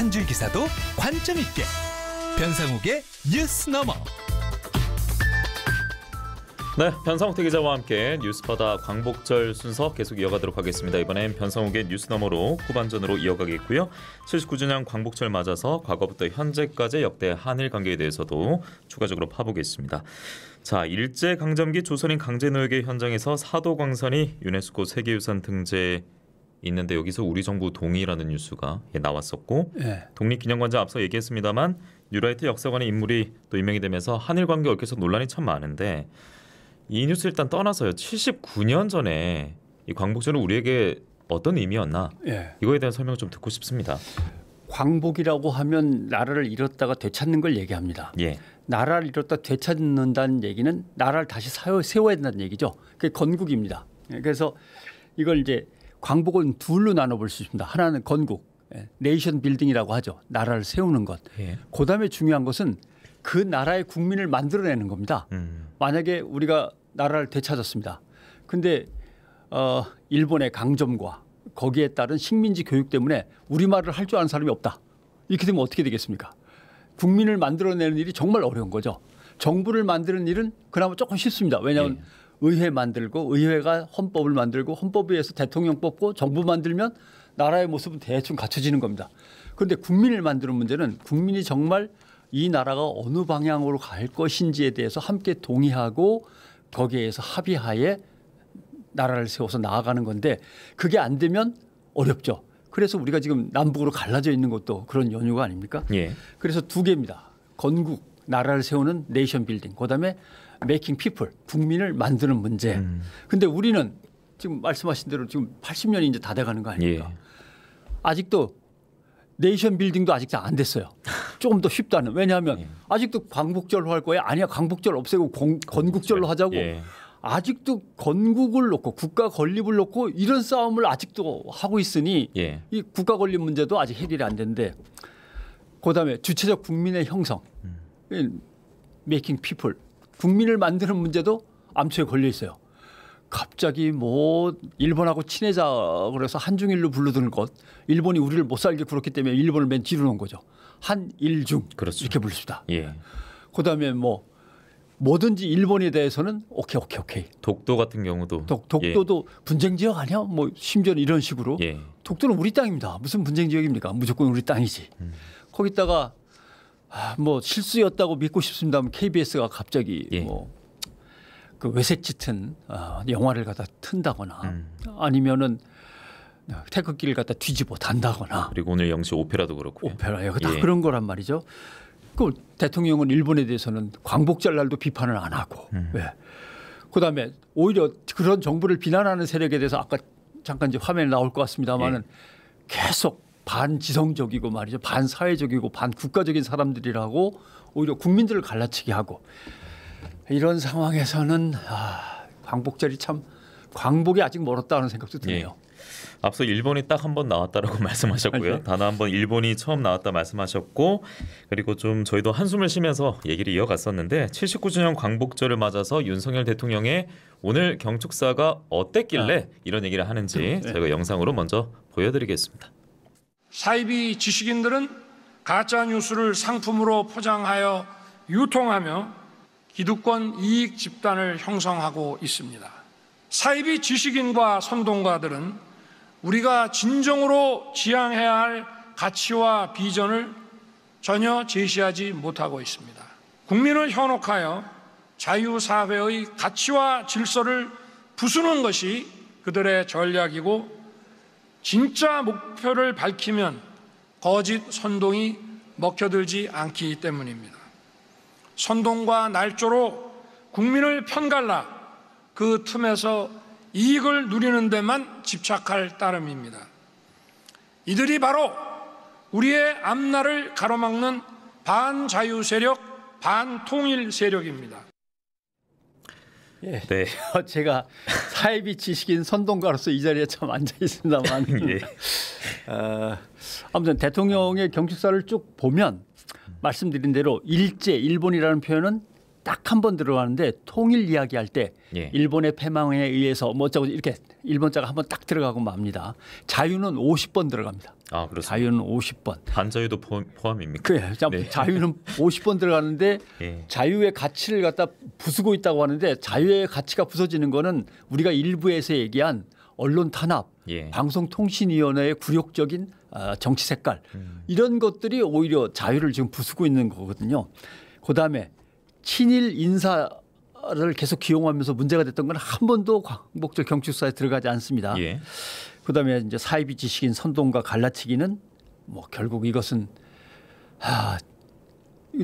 한 줄 기사도 관점 있게 변상욱의 뉴스너머. 네, 변상욱 기자와 함께 뉴스바다 광복절 순서 계속 이어가도록 하겠습니다. 이번엔 변상욱의 뉴스너머로 후반전으로 이어가겠고요. 79주년 광복절 맞아서 과거부터 현재까지 역대 한일 관계에 대해서도 추가적으로 파보겠습니다. 자, 일제강점기 조선인 강제노역의 현장에서 사도광산이 유네스코 세계유산 등재에 있는데 여기서 우리 정부 동의라는 뉴스가 나왔었고 독립기념관자 앞서 얘기했습니다만 뉴라이트 역사관의 인물이 또 임명이 되면서 한일 관계 얽혀서 논란이 참 많은데 이 뉴스 일단 떠나서요. 79년 전에 이 광복절은 우리에게 어떤 의미였나? 이거에 대한 설명을 좀 듣고 싶습니다. 광복이라고 하면 나라를 잃었다가 되찾는 걸 얘기합니다. 나라를 잃었다 되찾는다는 얘기는 나라를 다시 세워야 된다는 얘기죠. 그게 건국입니다. 그래서 이걸 이제 광복은 둘로 나눠볼 수 있습니다. 하나는 건국, 네이션 빌딩이라고 하죠. 나라를 세우는 것. 그다음에 중요한 것은 그 나라의 국민을 만들어내는 겁니다. 만약에 우리가 나라를 되찾았습니다. 근데 일본의 강점과 거기에 따른 식민지 교육 때문에 우리말을 할 줄 아는 사람이 없다. 이렇게 되면 어떻게 되겠습니까? 국민을 만들어내는 일이 정말 어려운 거죠. 정부를 만드는 일은 그나마 조금 쉽습니다. 왜냐하면 의회 만들고 의회가 헌법을 만들고 헌법에 의해서 대통령 뽑고 정부 만들면 나라의 모습은 대충 갖춰지는 겁니다. 그런데 국민을 만드는 문제는 국민이 정말 이 나라가 어느 방향으로 갈 것인지에 대해서 함께 동의하고 거기에서 합의하에 나라를 세워서 나아가는 건데 그게 안 되면 어렵죠. 그래서 우리가 지금 남북으로 갈라져 있는 것도 그런 연유가 아닙니까? 그래서 두 개입니다. 건국, 나라를 세우는 네이션 빌딩, 그다음에 메이킹 피플, 국민을 만드는 문제. 근데 우리는 지금 말씀하신 대로 지금 80년이 이제 다 돼가는 거 아닙니까? 아직도 네이션 빌딩도 아직 다 안 됐어요. 조금 더 쉽다는. 왜냐하면 아직도 광복절로 할 거야. 아니야, 광복절 없애고 건국절로 하자고. 아직도 건국을 놓고 국가 건립을 놓고 이런 싸움을 아직도 하고 있으니 이 국가 건립 문제도 아직 해결이 안 되는데 그다음에 주체적 국민의 형성, 메이킹 피플, 국민을 만드는 문제도 암초에 걸려 있어요. 갑자기 뭐 일본하고 친해자 그래서 한중일로 부르는 것, 일본이 우리를 못 살게 굴었기 때문에 일본을 맨 뒤로 놓은 거죠. 한일중 이렇게 부릅시다. 그다음에 뭐 뭐든지 일본에 대해서는 오케이. 독도 같은 경우도 독도도 분쟁 지역 아니야? 뭐 심지어는 이런 식으로 독도는 우리 땅입니다. 무슨 분쟁 지역입니까? 무조건 우리 땅이지. 거기다가 뭐 실수였다고 믿고 싶습니다만 KBS가 갑자기 뭐 그 외색 짙은 영화를 갖다 튼다거나 아니면은 태극기를 갖다 뒤집어 단다거나 그리고 오늘 영시 오페라도 그렇고요. 오페라요. 다 그런 거란 말이죠. 그 대통령은 일본에 대해서는 광복절 날도 비판을 안 하고 그다음에 오히려 그런 정부를 비난하는 세력에 대해서 아까 잠깐 이제 화면에 나올 것 같습니다만은 계속 반지성적이고 말이죠. 반사회적이고 반국가적인 사람들이라고 오히려 국민들을 갈라치게 하고 이런 상황에서는 광복절이 참 광복이 아직 멀었다는 생각도 드네요. 앞서 일본이 딱 한 번 나왔다라고 말씀하셨고요. 단어 한 번 일본이 처음 나왔다 말씀하셨고 그리고 좀 저희도 한숨을 쉬면서 얘기를 이어갔었는데 79주년 광복절을 맞아서 윤석열 대통령의 오늘 경축사가 어땠길래 이런 얘기를 하는지 저희가 영상으로 먼저 보여드리겠습니다. 사이비 지식인들은 가짜 뉴스를 상품으로 포장하여 유통하며 기득권 이익 집단을 형성하고 있습니다. 사이비 지식인과 선동가들은 우리가 진정으로 지향해야 할 가치와 비전을 전혀 제시하지 못하고 있습니다. 국민을 현혹하여 자유사회의 가치와 질서를 부수는 것이 그들의 전략이고 진짜 목표를 밝히면 거짓 선동이 먹혀들지 않기 때문입니다. 선동과 날조로 국민을 편갈라 그 틈에서 이익을 누리는 데만 집착할 따름입니다. 이들이 바로 우리의 앞날을 가로막는 반자유 세력, 반통일 세력입니다. 제가 사이비 지식인 선동가로서 이 자리에 참 앉아 있습니다만 아무튼 대통령의 경축사를 쭉 보면 말씀드린 대로 일본이라는 표현은 딱 한 번 들어가는데 통일 이야기할 때 예. 일본의 패망에 의해서 뭐 어쩌고 이렇게 일본자가 한 번 딱 들어가고 맙니다. 자유는 50번 들어갑니다. 아, 그렇습니다. 자유는 50번. 반자유도 포함입니까? 그래. 네. 자유는 50번 들어가는데 예. 자유의 가치를 갖다 부수고 있다고 하는데 자유의 가치가 부서지는 거는 우리가 일부에서 얘기한 언론 탄압, 예. 방송통신위원회의 굴욕적인 정치 색깔 이런 것들이 오히려 자유를 지금 부수고 있는 거거든요. 그다음에 친일 인사를 계속 기용하면서 문제가 됐던 건 한 번도 광복절 경축사에 들어가지 않습니다. 예. 그다음에 이제 사이비 지식인 선동과 갈라치기는 뭐 결국 이것은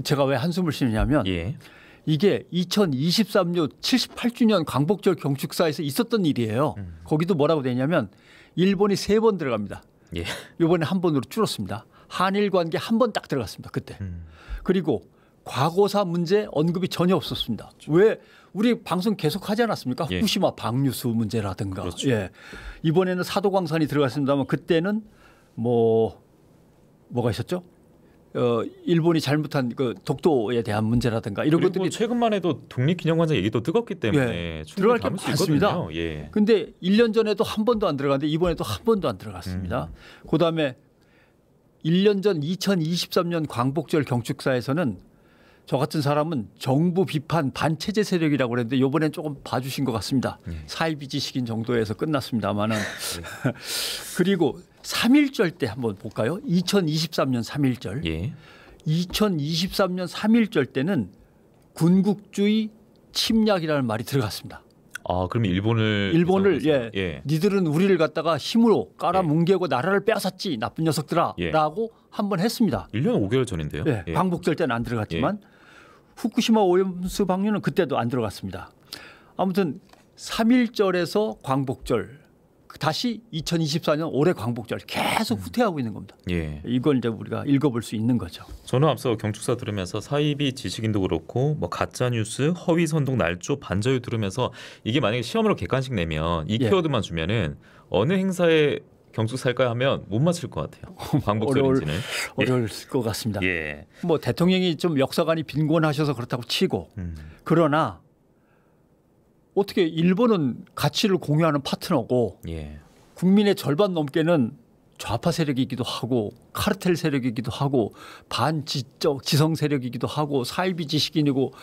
제가 왜 한숨을 쉬느냐면 예. 이게 2023년 78주년 광복절 경축사에서 있었던 일이에요. 거기도 뭐라고 되냐면 일본이 3번 들어갑니다. 예. 이번에 한 번으로 줄었습니다. 한일 관계 한 번 딱 들어갔습니다. 그때. 그리고 과거사 문제 언급이 전혀 없었습니다. 왜 우리 방송 계속 하지 않았습니까? 예. 후쿠시마 방류수 문제라든가. 그렇죠. 예. 이번에는 사도광산이 들어갔습니다만 그때는 뭐가 있었죠? 일본이 잘못한 그 독도에 대한 문제라든가 이런 것들이 최근만 해도 독립기념관장 얘기도 뜨겁기 때문에 예. 들어갈 게 담을 수 많습니다. 있거든요. 예. 근데 1년 전에도 한 번도 안 들어갔는데 이번에도 한 번도 안 들어갔습니다. 그다음에 1년 전 2023년 광복절 경축사에서는 저 같은 사람은 정부 비판 반체제 세력이라고 그랬는데 이번엔 조금 봐주신 것 같습니다. 사이비 지식인 정도에서 끝났습니다만은 그리고 3.1절 때 한번 볼까요? 2023년 3.1절. 예. 2023년 3.1절 때는 군국주의 침략이라는 말이 들어갔습니다. 아, 그럼 일본을 예. 니들은 우리를 갖다가 힘으로 깔아뭉개고 나라를 빼앗았지 나쁜 녀석들아라고 한번 했습니다. 1년 5개월 전인데요. 예. 예. 광복절 때는 안 들어갔지만 후쿠시마 오염수 방류는 그때도 안 들어갔습니다. 아무튼 3.1절에서 광복절 다시 2024년 올해 광복절 계속 후퇴하고 있는 겁니다. 예. 이걸 이제 우리가 읽어볼 수 있는 거죠. 저는 앞서 경축사 들으면서 사이비 지식인도 그렇고 뭐 가짜 뉴스, 허위 선동, 날조, 반자유 들으면서 이게 만약에 시험으로 객관식 내면 이 키워드만 주면은 어느 행사에 경축사일까 하면 못 맞힐 것 같아요. 광복절인지는 어려울 것 같습니다. 예. 뭐 대통령이 좀 역사관이 빈곤하셔서 그렇다고 치고 그러나 어떻게 일본은 가치를 공유하는 파트너고 예. 국민의 절반 넘게는 좌파 세력이기도 하고 카르텔 세력이기도 하고 반지적 지성 세력이기도 하고 사이비 지식인이고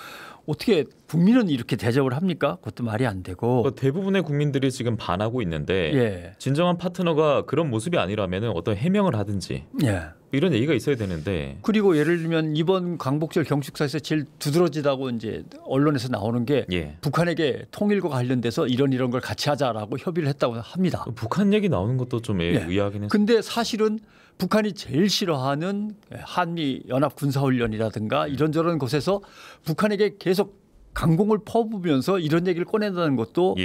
어떻게 국민은 이렇게 대접을 합니까? 그것도 말이 안 되고 대부분의 국민들이 지금 반하고 있는데 예. 진정한 파트너가 그런 모습이 아니라면 어떤 해명을 하든지 예. 이런 얘기가 있어야 되는데 그리고 예를 들면 이번 광복절 경축사에서 제일 두드러지다고 이제 언론에서 나오는 게 예. 북한에게 통일과 관련돼서 이런 걸 같이 하자라고 협의를 했다고 합니다. 북한 얘기 나오는 것도 좀 의아하긴 했어요. 근데 사실은 북한이 제일 싫어하는 한미 연합 군사훈련이라든가 이런저런 곳에서 북한에게 계속 강공을 퍼부으면서 이런 얘기를 꺼낸다는 것도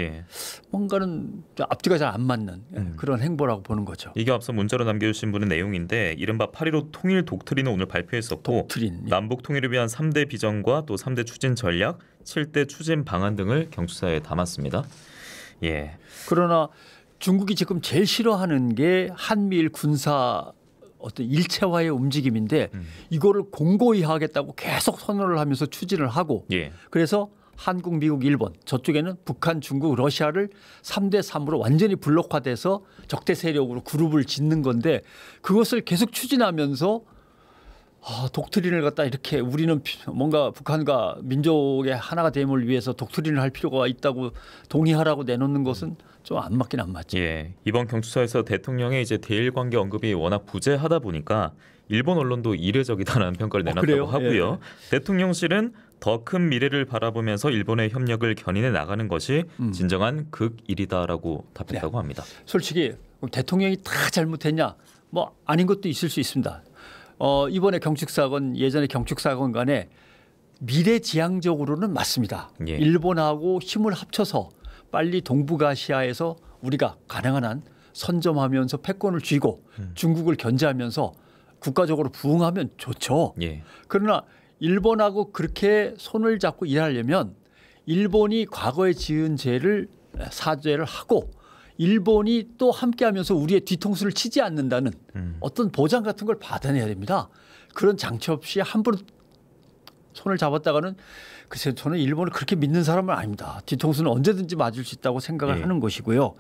뭔가는 앞뒤가 잘 안 맞는 그런 행보라고 보는 거죠. 이게 앞서 문자로 남겨주신 분의 내용인데 이른바 8.15 통일 독트린을 오늘 발표했었고 남북 통일을 위한 3대 비전과 또 3대 추진 전략, 7대 추진 방안 등을 경축사에 담았습니다. 예. 그러나 중국이 지금 제일 싫어하는 게 한미일 군사 어떤 일체화의 움직임인데 이거를 공고히 하겠다고 계속 선언을 하면서 추진을 하고 그래서 한국, 미국, 일본 저쪽에는 북한, 중국, 러시아를 3대 3으로 완전히 블록화돼서 적대 세력으로 그룹을 짓는 건데 그것을 계속 추진하면서 독트린을 갖다 이렇게 우리는 뭔가 북한과 민족의 하나가 됨을 위해서 독트린을 할 필요가 있다고 동의하라고 내놓는 것은 좀 안 맞긴 안 맞죠. 예, 이번 경축사에서 대통령의 이제 대일 관계 언급이 워낙 부재하다 보니까 일본 언론도 이례적이다라는 평가를 내놨다고 하고요. 대통령실은 더 큰 미래를 바라보면서 일본의 협력을 견인해 나가는 것이 진정한 극일이다라고 답했다고 합니다. 솔직히 대통령이 다 잘못했냐? 뭐 아닌 것도 있을 수 있습니다. 이번에 경축사건 예전에 경축사건 간에 미래지향적으로는 맞습니다. 일본하고 힘을 합쳐서 빨리 동북아시아에서 우리가 가능한 한 선점하면서 패권을 쥐고 중국을 견제하면서 국가적으로 부흥하면 좋죠. 그러나 일본하고 그렇게 손을 잡고 일하려면 일본이 과거에 지은 죄를 사죄를 하고 일본이 또 함께하면서 우리의 뒤통수를 치지 않는다는 어떤 보장 같은 걸 받아내야 됩니다. 그런 장치 없이 함부로 손을 잡았다가는 글쎄요, 저는 일본을 그렇게 믿는 사람은 아닙니다. 뒤통수는 언제든지 맞을 수 있다고 생각을 하는 것이고요.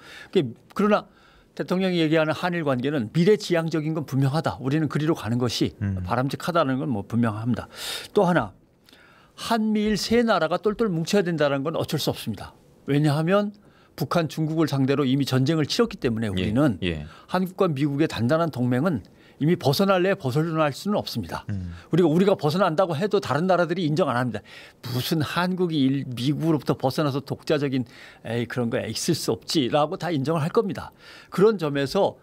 그러나 대통령이 얘기하는 한일 관계는 미래지향적인 건 분명하다. 우리는 그리로 가는 것이 바람직하다는 건 뭐 분명합니다. 또 하나 한미일 세 나라가 똘똘 뭉쳐야 된다는 건 어쩔 수 없습니다. 왜냐하면 북한, 중국을 상대로 이미 전쟁을 치렀기 때문에 우리는 한국과 미국의 단단한 동맹은 이미 벗어날래 벗어날 수는 없습니다. 우리가 벗어난다고 해도 다른 나라들이 인정 안 합니다. 무슨 한국이 미국으로부터 벗어나서 독자적인 그런 거 있을 수 없지라고 다 인정을 할 겁니다. 그런 점에서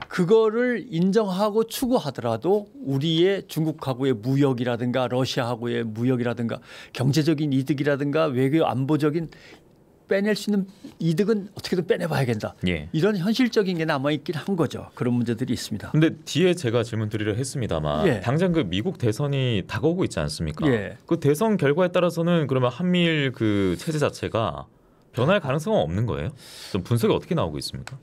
그거를 인정하고 추구하더라도 우리의 중국하고의 무역이라든가 러시아하고의 무역이라든가 경제적인 이득이라든가 외교 안보적인 빼낼 수 있는 이득은 어떻게든 빼내봐야 된다. 이런 현실적인 게 남아있긴 한 거죠. 그런 문제들이 있습니다. 근데 뒤에 제가 질문 드리려 했습니다만 당장 그 미국 대선이 다가오고 있지 않습니까? 그 대선 결과에 따라서는 그러면 한미일 그 체제 자체가 변할 가능성은 없는 거예요? 좀 분석이 어떻게 나오고 있습니까?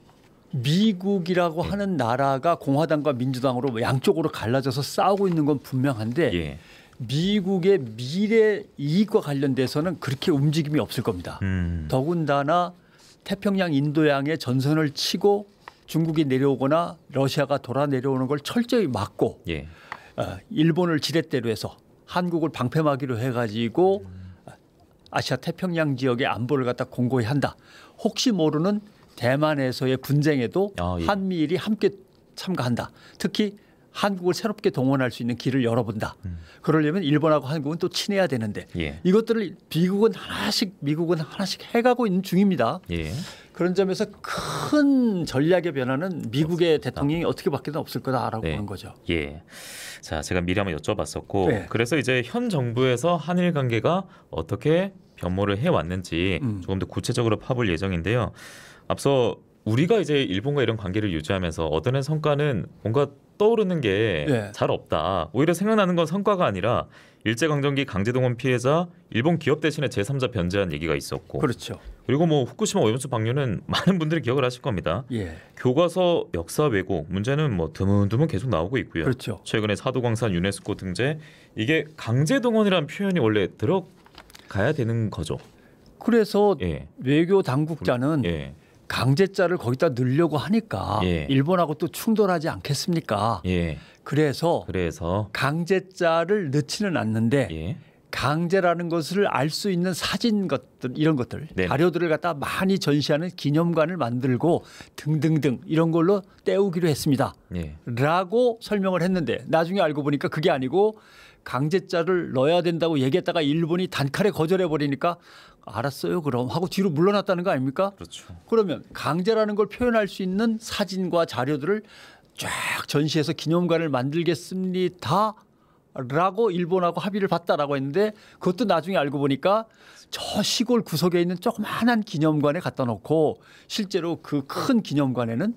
미국이라고 하는 나라가 공화당과 민주당으로 양쪽으로 갈라져서 싸우고 있는 건 분명한데 미국의 미래 이익과 관련돼서는 그렇게 움직임이 없을 겁니다. 더군다나 태평양 인도양에 전선을 치고 중국이 내려오거나 러시아가 돌아 내려오는 걸 철저히 막고 일본을 지렛대로 해서 한국을 방패막이로 해가지고 아시아 태평양 지역의 안보를 갖다 공고히 한다. 혹시 모르는 대만에서의 분쟁에도 한미일이 함께 참가한다. 특히 한국을 새롭게 동원할 수 있는 길을 열어본다. 그러려면 일본하고 한국은 또 친해야 되는데 이것들을 미국은 하나씩 해가고 있는 중입니다. 그런 점에서 큰 전략의 변화는 미국의 대통령이 어떻게 바뀌든 없을 거다라고 보는 거죠. 자, 제가 미리 한번 여쭤봤었고 그래서 이제 현 정부에서 한일 관계가 어떻게 변모를 해왔는지 조금 더 구체적으로 파볼 예정인데요. 앞서 우리가 이제 일본과 이런 관계를 유지하면서 얻어낸 성과는 뭔가 떠오르는 게 잘 없다. 오히려 생각나는 건 성과가 아니라 일제강점기 강제동원 피해자 일본 기업 대신에 제3자 변제한 얘기가 있었고 그렇죠. 그리고 뭐 후쿠시마 오염수 방류는 많은 분들이 기억을 하실 겁니다. 교과서 역사 왜곡 문제는 뭐 드문드문 계속 나오고 있고요. 그렇죠. 최근에 사도광산 유네스코 등재 이게 강제동원이라는 표현이 원래 들어가야 되는 거죠. 그래서 외교 당국자는 강제자를 거기다 넣으려고 하니까 일본하고 또 충돌하지 않겠습니까? 그래서 강제자를 넣지는 않는데 강제라는 것을 알 수 있는 사진 것들 이런 것들 자료들을 갖다 많이 전시하는 기념관을 만들고 등등등 이런 걸로 때우기로 했습니다. 라고 설명을 했는데 나중에 알고 보니까 그게 아니고 강제자를 넣어야 된다고 얘기했다가 일본이 단칼에 거절해 버리니까 알았어요 그럼 하고 뒤로 물러났다는 거 아닙니까? 그렇죠. 그러면 강제라는 걸 표현할 수 있는 사진과 자료들을 쫙 전시해서 기념관을 만들겠습니다 라고 일본하고 합의를 봤다라고 했는데 그것도 나중에 알고 보니까 저 시골 구석에 있는 조그마한 기념관에 갖다 놓고 실제로 그 큰 기념관에는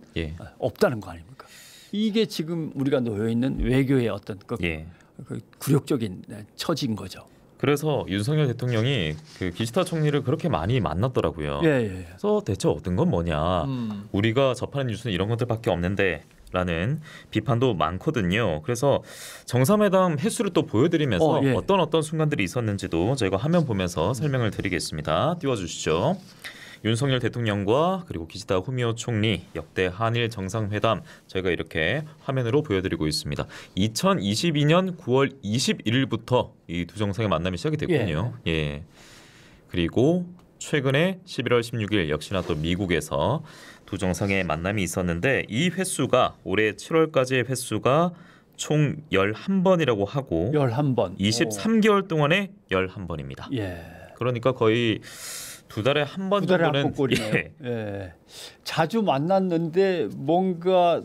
없다는 거 아닙니까? 이게 지금 우리가 놓여 있는 외교의 어떤 그 굴욕적인 처지인 거죠. 그래서 윤석열 대통령이 그 기시다 총리를 그렇게 많이 만났더라고요. 그래서 대체 얻은 건 뭐냐? 우리가 접하는 뉴스는 이런 것들밖에 없는데 라는 비판도 많거든요. 그래서 정상회담 횟수를 또 보여드리면서 어떤 순간들이 있었는지도 저희가 화면 보면서 설명을 드리겠습니다. 띄워주시죠. 윤석열 대통령과 그리고 기시다 후미오 총리 역대 한일 정상회담 저희가 이렇게 화면으로 보여드리고 있습니다. 2022년 9월 21일부터 이 두 정상의 만남이 시작이 됐군요. 그리고 최근에 11월 16일 역시나 또 미국에서 두 정상의 만남이 있었는데 이 횟수가 올해 7월까지의 횟수가 총 11번이라고 하고 11번. 23개월 동안에 11번입니다. 그러니까 거의 두 달에 한 번 정도는 자주 만났는데 뭔가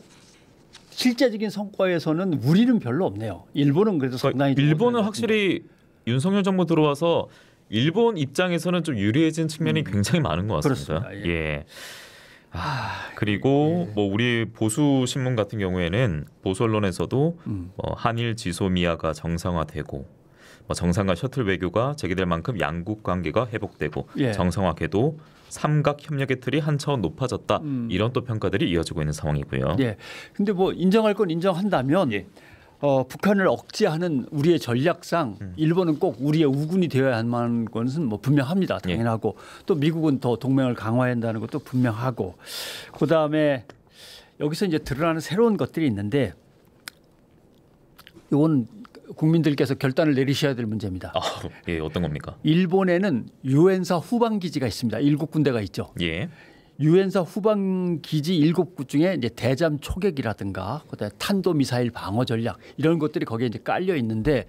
실제적인 성과에서는 우리는 별로 없네요. 일본은 그래도 상당히 일본은 확실히 윤석열 정부 들어와서 일본 입장에서는 좀 유리해진 측면이 굉장히 많은 것 같습니다. 그리고 뭐 우리 보수 신문 같은 경우에는 보수 언론에서도 한일 지소미아가 정상화되고 정상과 셔틀 외교가 재개될 만큼 양국 관계가 회복되고 정상화 궤도 삼각 협력의 틀이 한 차원 높아졌다. 이런 또 평가들이 이어지고 있는 상황이고요. 근데 뭐 인정할 건 인정한다면 북한을 억제하는 우리의 전략상 일본은 꼭 우리의 우군이 되어야 하는 것은 뭐 분명합니다. 당연하고 또 미국은 더 동맹을 강화해야 한다는 것도 분명하고 그다음에 여기서 이제 드러나는 새로운 것들이 있는데 이건 국민들께서 결단을 내리셔야 될 문제입니다. 예, 어떤 겁니까? 일본에는 유엔사 후방 기지가 있습니다. 7군데가 있죠. 예. 유엔사 후방 기지 7곳 중에 이제 대잠 초계기라든가 그다음에 탄도 미사일 방어 전략 이런 것들이 거기에 이제 깔려 있는데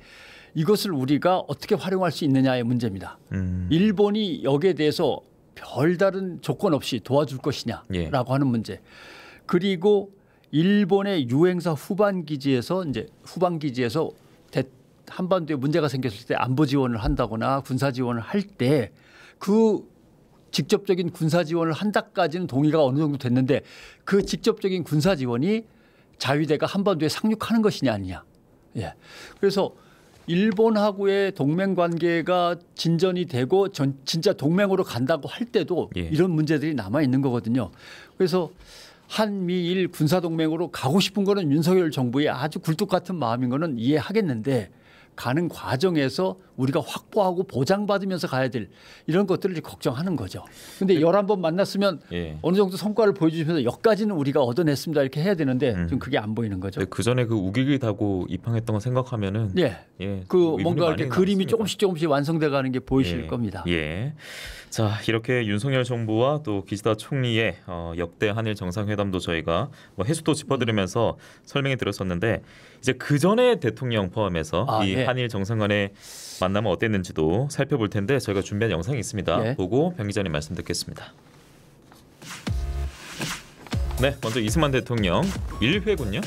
이것을 우리가 어떻게 활용할 수 있느냐의 문제입니다. 일본이 여기에 대해서 별다른 조건 없이 도와줄 것이냐라고 하는 문제. 그리고 일본의 유엔사 후방 기지에서 한반도에 문제가 생겼을 때 안보 지원을 한다거나 군사 지원을 할 때 그 직접적인 군사 지원을 한다까지는 동의가 어느 정도 됐는데 그 직접적인 군사 지원이 자위대가 한반도에 상륙하는 것이냐 아니냐. 예. 그래서 일본하고의 동맹 관계가 진전이 되고 진짜 동맹으로 간다고 할 때도 이런 문제들이 남아 있는 거거든요. 그래서 한미일 군사 동맹으로 가고 싶은 거는 윤석열 정부의 아주 굴뚝 같은 마음인 거는 이해하겠는데 가는 과정에서 우리가 확보하고 보장받으면서 가야 될 이런 것들을 걱정하는 거죠. 그런데 11번 만났으면 어느 정도 성과를 보여주면서 여기까지는 우리가 얻어냈습니다 이렇게 해야 되는데 좀 그게 안 보이는 거죠. 그 전에 그 우기기 다고 입항했던 거 생각하면은 그 뭔가 이렇게 그림이 조금씩 완성돼 가는 게 보이실 겁니다. 예. 자, 이렇게 윤석열 정부와 또 기시다 총리의 역대 한일 정상회담도 저희가 뭐 해수도 짚어드리면서 설명해 드렸었는데 이제 그 전에 대통령 포함해서 한일 정상 간의 만남은 어땠는지도 살펴볼 텐데 저희가 준비한 영상이 있습니다. 보고 병 기자님 말씀 듣겠습니다. 네, 먼저 이승만 대통령 1회군요.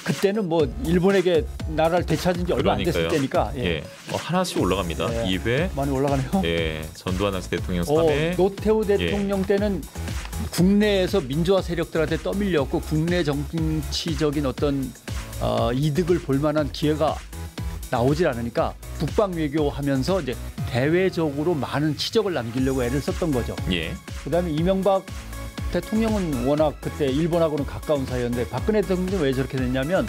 그때는 뭐 일본에게 나라를 되찾은 지 얼마 안 됐을 때니까 하나씩 올라갑니다. 2회 많이 올라가네요. 전두환 당시 대통령 3회. 노태우 대통령 때는 국내에서 민주화 세력들한테 떠밀렸고 국내 정치적인 어떤 이득을 볼 만한 기회가 나오질 않으니까 국방 외교하면서 이제 대외적으로 많은 치적을 남기려고 애를 썼던 거죠. 그다음에 이명박 대통령은 워낙 그때 일본하고는 가까운 사이였는데 박근혜 대통령은 왜 저렇게 됐냐면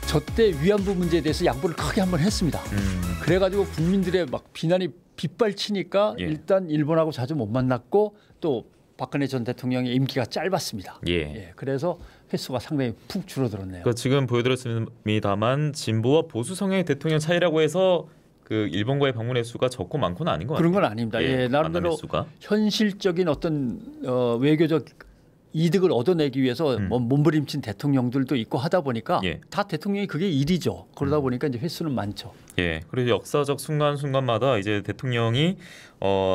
저때 위안부 문제에 대해서 양보를 크게 한번 했습니다. 그래가지고 국민들의 막 비난이 빗발치니까 일단 일본하고 자주 못 만났고 또 박근혜 전 대통령의 임기가 짧았습니다. 그래서 횟수가 상당히 푹 줄어들었네요. 그러니까 지금 보여드렸습니다만 진보와 보수 성향의 대통령 차이라고 해서 그 일본과의 방문 횟수가 적고 많고는 아닌 것 같아요. 그런 건 아닙니다. 나름대로 현실적인 어떤 외교적 이득을 얻어내기 위해서 몸부림친 대통령들도 있고 하다 보니까 다 대통령이 그게 일이죠. 그러다 보니까 이제 횟수는 많죠. 그리고 역사적 순간순간마다 이제 대통령이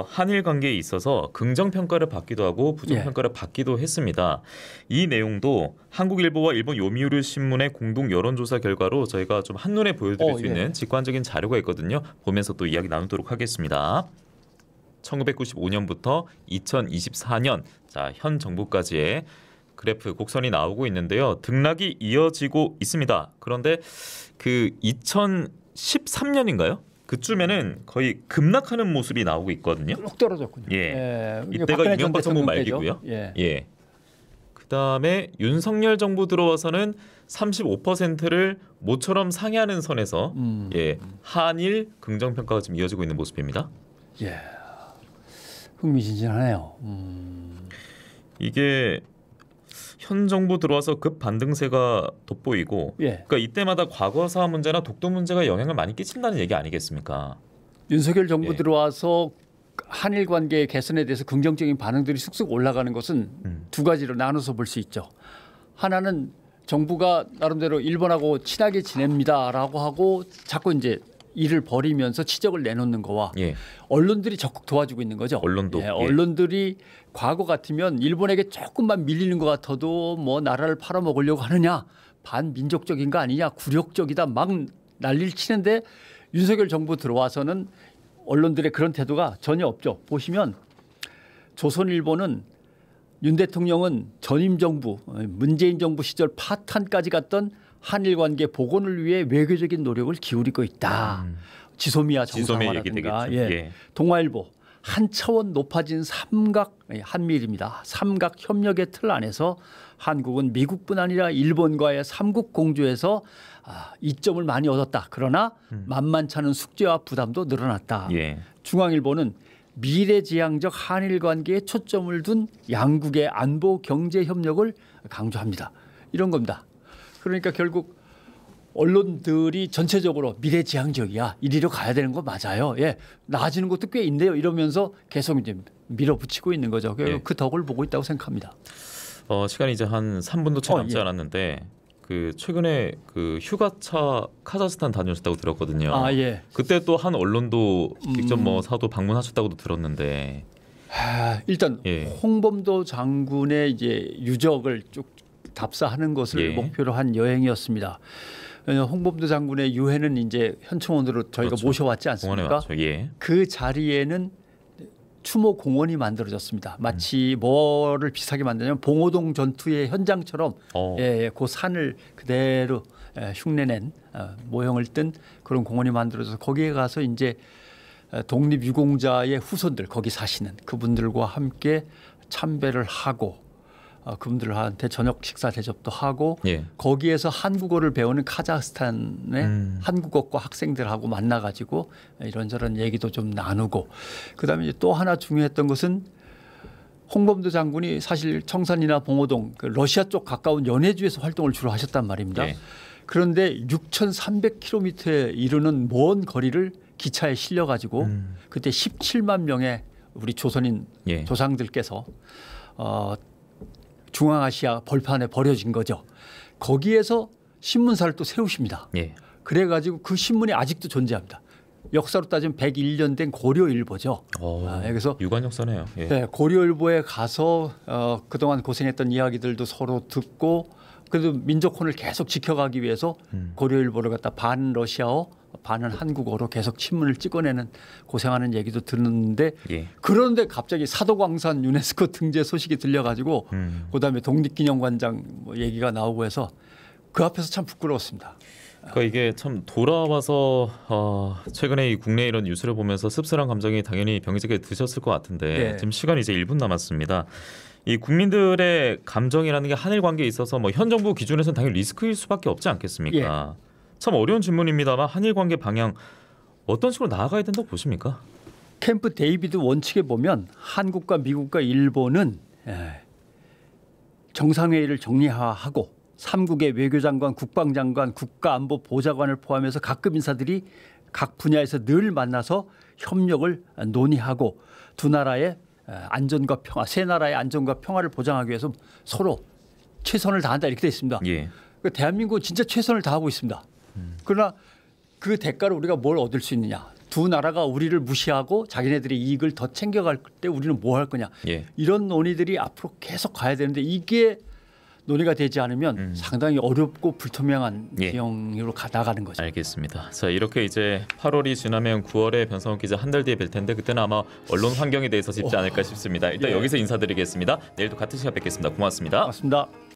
한일 관계에 있어서 긍정 평가를 받기도 하고 부정 평가를 받기도 했습니다. 이 내용도 한국일보와 일본 요미우리 신문의 공동 여론조사 결과로 저희가 좀 한눈에 보여드릴 수 있는 직관적인 자료가 있거든요. 보면서 또 이야기 나누도록 하겠습니다. 1995년부터 2024년 현 정부까지의 그래프 곡선이 나오고 있는데요. 등락이 이어지고 있습니다. 그런데 그 2013년인가요? 그쯤에는 거의 급락하는 모습이 나오고 있거든요. 쭉 떨어졌군요. 이때가 이명박 정부 말기고요. 그다음에 윤석열 정부 들어와서는 35%를 모처럼 상회하는 선에서 한일 긍정 평가가 지금 이어지고 있는 모습입니다. 흥미진진하네요. 이게 현 정부 들어와서 급 반등세가 돋보이고 그러니까 이때마다 과거사 문제나 독도 문제가 영향을 많이 끼친다는 얘기 아니겠습니까? 윤석열 정부 들어와서 한일 관계 개선에 대해서 긍정적인 반응들이 쑥쑥 올라가는 것은 두 가지로 나눠서 볼 수 있죠. 하나는 정부가 나름대로 일본하고 친하게 지냅니다라고 하고 자꾸 이제 일을 벌이면서 치적을 내놓는 거와 언론들이 적극 도와주고 있는 거죠. 언론도 언론들이 과거 같으면 일본에게 조금만 밀리는 것 같아도 뭐 나라를 팔아먹으려고 하느냐, 반민족적인 거 아니냐, 굴욕적이다 막 난리를 치는데 윤석열 정부 들어와서는 언론들의 그런 태도가 전혀 없죠. 보시면 조선일보는 윤 대통령은 전임 정부 문재인 정부 시절 파탄까지 갔던 한일 관계 복원을 위해 외교적인 노력을 기울이고 있다. 지소미아 정상화라든가 동아일보 한 차원 높아진 한미일입니다. 삼각 협력의 틀 안에서 한국은 미국뿐 아니라 일본과의 삼국 공조에서 이점을 많이 얻었다. 그러나 만만찮은 숙제와 부담도 늘어났다. 예. 중앙일보는 미래지향적 한일 관계에 초점을 둔 양국의 안보 경제 협력을 강조합니다. 이런 겁니다. 그러니까 결국 언론들이 전체적으로 미래지향적이야. 이리로 가야 되는 거 맞아요. 예, 나아지는 것도 꽤 있네요. 이러면서 계속 이제 밀어붙이고 있는 거죠. 예. 그 덕을 보고 있다고 생각합니다. 시간이 이제 한 3분도 채 남지 않았는데 그 최근에 그 휴가차 카자흐스탄 다녀오셨다고 들었거든요. 예. 그때 또 한 언론도 직접 뭐 사도 방문하셨다고도 들었는데. 일단 홍범도 장군의 이제 유적을 쭉 답사하는 것을 목표로 한 여행이었습니다. 홍범도 장군의 유해는 이제 현충원으로 저희가 그렇죠. 모셔왔지 않습니까? 그 자리에는 추모 공원이 만들어졌습니다. 마치 뭐를 비슷하게 만드냐면 봉오동 전투의 현장처럼 그 산을 그대로 흉내낸 모형을 뜬 그런 공원이 만들어져서 거기에 가서 이제 독립유공자의 후손들 거기 사시는 그분들과 함께 참배를 하고 그분들한테 저녁 식사 대접도 하고 거기에서 한국어를 배우는 카자흐스탄의 한국어과 학생들하고 만나가지고 이런저런 얘기도 좀 나누고 그다음에 이제 또 하나 중요했던 것은 홍범도 장군이 사실 청산이나 봉오동 그 러시아 쪽 가까운 연해주에서 활동을 주로 하셨단 말입니다. 그런데 6,300km에 이르는 먼 거리를 기차에 실려가지고 그때 17만 명의 우리 조선인 조상들께서 중앙아시아 벌판에 버려진 거죠. 거기에서 신문사를 또 세우십니다. 그래가지고 그 신문이 아직도 존재합니다. 역사로 따지면 101년 된 고려일보죠. 그래서 유관 역사네요. 고려일보에 가서 그동안 고생했던 이야기들도 서로 듣고 그래도 민족혼을 계속 지켜가기 위해서 고려일보를 갖다 반 러시아어 반은 한국어로 계속 신문을 찍어내는 고생하는 얘기도 듣는데 그런데 갑자기 사도광산 유네스코 등재 소식이 들려가지고 그다음에 독립기념관장 뭐 얘기가 나오고 해서 그 앞에서 참 부끄러웠습니다. 그러니까 이게 참 돌아와서 최근에 이 국내 이런 뉴스를 보면서 씁쓸한 감정이 당연히 병이지게 드셨을 것 같은데 지금 시간이 이제 1분 남았습니다. 이 국민들의 감정이라는 게 한일 관계에 있어서 뭐 현 정부 기준에서는 당연히 리스크일 수밖에 없지 않겠습니까? 참 어려운 질문입니다만 한일 관계 방향 어떤 식으로 나아가야 된다고 보십니까? 캠프 데이비드 원칙에 보면 한국과 미국과 일본은 정상회의를 정례화하고 3국의 외교장관, 국방장관, 국가안보보좌관을 포함해서 각급 인사들이 각 분야에서 늘 만나서 협력을 논의하고 두 나라의 안전과 평화, 세 나라의 안전과 평화를 보장하기 위해서 서로 최선을 다한다 이렇게 되어 있습니다. 그러니까 대한민국은 진짜 최선을 다하고 있습니다. 그러나 그 대가로 우리가 뭘 얻을 수 있느냐. 두 나라가 우리를 무시하고 자기네들의 이익을 더 챙겨갈 때 우리는 뭐 할 거냐. 이런 논의들이 앞으로 계속 가야 되는데 이게 논의가 되지 않으면 상당히 어렵고 불투명한 지형으로 나가는 거죠. 알겠습니다. 자, 이렇게 이제 8월이 지나면 9월에 변상욱 기자 한 달 뒤에 뵐 텐데 그때는 아마 언론 환경에 대해서 짚지 않을까 싶습니다. 일단 여기서 인사드리겠습니다. 내일도 같은 시간 뵙겠습니다. 고맙습니다. 고맙습니다.